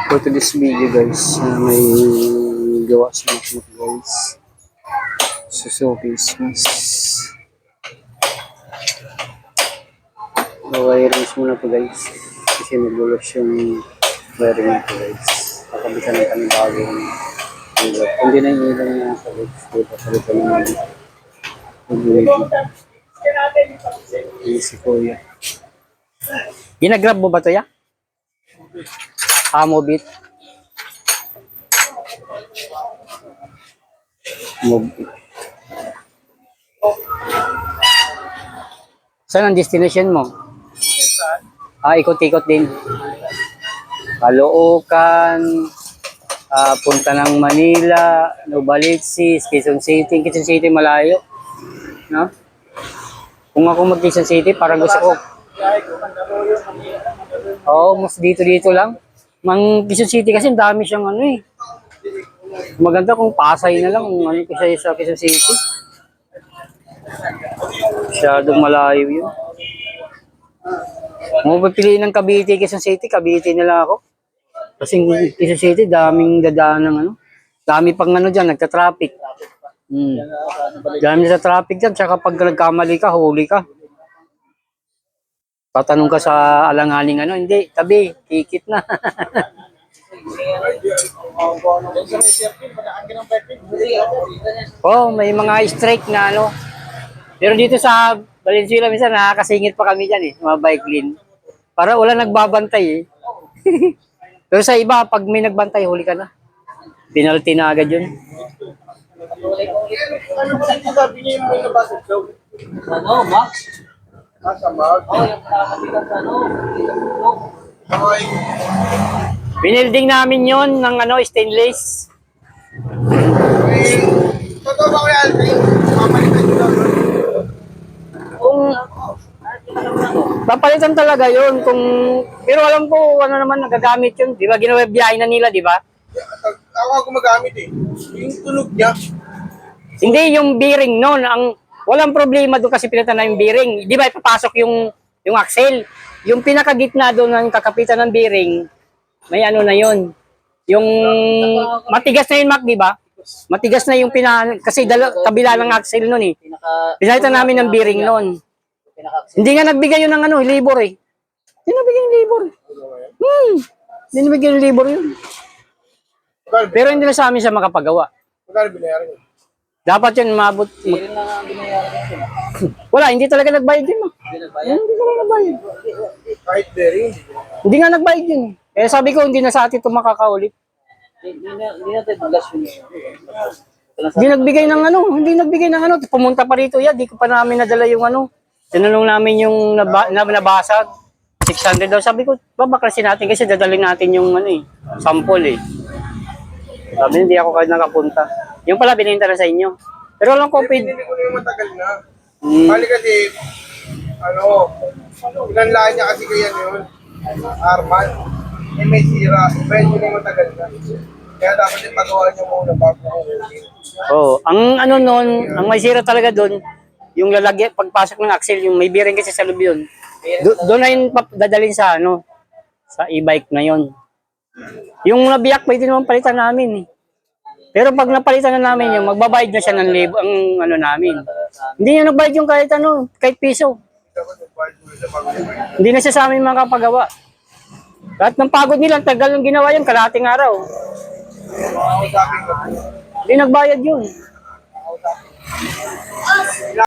For today's video guys, may gawa sa MacBook guys. Suzuki Smash. Wirings muna po guys. Kasi nagulos yung wiring nito guys. Kakabitan na kami bagong ilaw. Hindi na yung ilaw niya sa guys. Kaya papalitan naman. Hindi si Kuya. Ginagrab mo ba ito ya? Mobit. Mobit. Saan ang destination mo? Ikot-ikot din. Caloocan, punta ng Manila, Novaliches, Quezon City. Quezon City malayo. No? Kung ako mag-Quezon City, parang gusto ko. Mas dito lang. Quezon City kasi dami siyang ano eh. Maganda kung Pasay na lang kung ano kasi sa Quezon City. Masyadong malayo yun. Kung pipiliin ng Cavite, Quezon City, Cavite na lang ako. Kasi Quezon City, daming dadaan ng ano. Dami pang ano dyan, nagta-traffic. Dami sa traffic dyan, tsaka pag nagkamali ka, huli ka. Tatanong ka sa alanganing ano, hindi, tabi, tikit na. May mga strike na ano. Pero dito sa Valenzuela, minsan nakakasingit pa kami dyan mga bike lane. Para wala nagbabantay eh. Pero sa iba, pag may nagbantay, huli ka na. Penalty na agad yun. Ano, Max? Binilding namin yon ng ano, stainless. Totoo ba kaya, Alvin? Mamalitan nyo lang. Kung papalitan talaga yun, pero alam ko ano naman nagagamit yun, di ba? Ginawa biyahe na nila, di ba? Ako gumagamit eh. Yung tunog niya. Hindi yung bearing noon, walang problema doon kasi pinatan na yung bearing. Di ba ipapasok yung axle? Yung pinakagitna doon ng kakapitan ng bearing, may ano na yun. Yung matigas na yun, Mac, di ba? Matigas na yung kasi kabila ng axle noon eh. Pinalitan namin ng bearing noon. Hindi nga nagbigay yun ng ano, libor eh. Hindi nagbigay yung libor. Hindi nagbigay yung libor yun. Pero hindi na sa amin siya makapagawa. Magkano binayaran yun? Dapat yun mabot. Wala, hindi talaga nagbayad yun. Hindi talaga nagbayad. Kahit bearing. Hindi nga nagbayad yun. Kaya sabi ko, hindi na sa atin ito makakaulit. Hindi natin tugas yun. Hindi nagbigay ng ano, Pumunta pa rito yan, di ko pa namin nadala yung ano. Tinanong namin yung nabasag. 600 daw. Sabi ko, babaklasin natin kasi dadalhin natin yung ano eh, sample eh. Sabi, hindi ako kayo nakapunta. Yung pala, bininta na sa inyo. Pero alam ko, Pinili ko na yung matagal na. Bali kasi, pinanlaan niya kasi kaya yun. Arman. May sira. Iba yun yung matagal na. Kaya dapat yung pagawa niya muna bago ako ulit. ang ano nun, ang may sira talaga doon, yung lalagyan, pagpasok ng axle, yung may bearing kasi sa loob yun. Doon na yun dadalhin sa sa e-bike na yun. Yung nabiyak, pwede naman palitan namin eh. Pero pag napalitan na namin yung magbabayad na siya ng libo, ang ano namin. Hindi niya nagbayad yung kahit piso. Hindi na siya sa amin makapagawa. Lahat ng pagod nila, tagal ng ginawa yun, kalahating araw. Hindi nagbayad yun.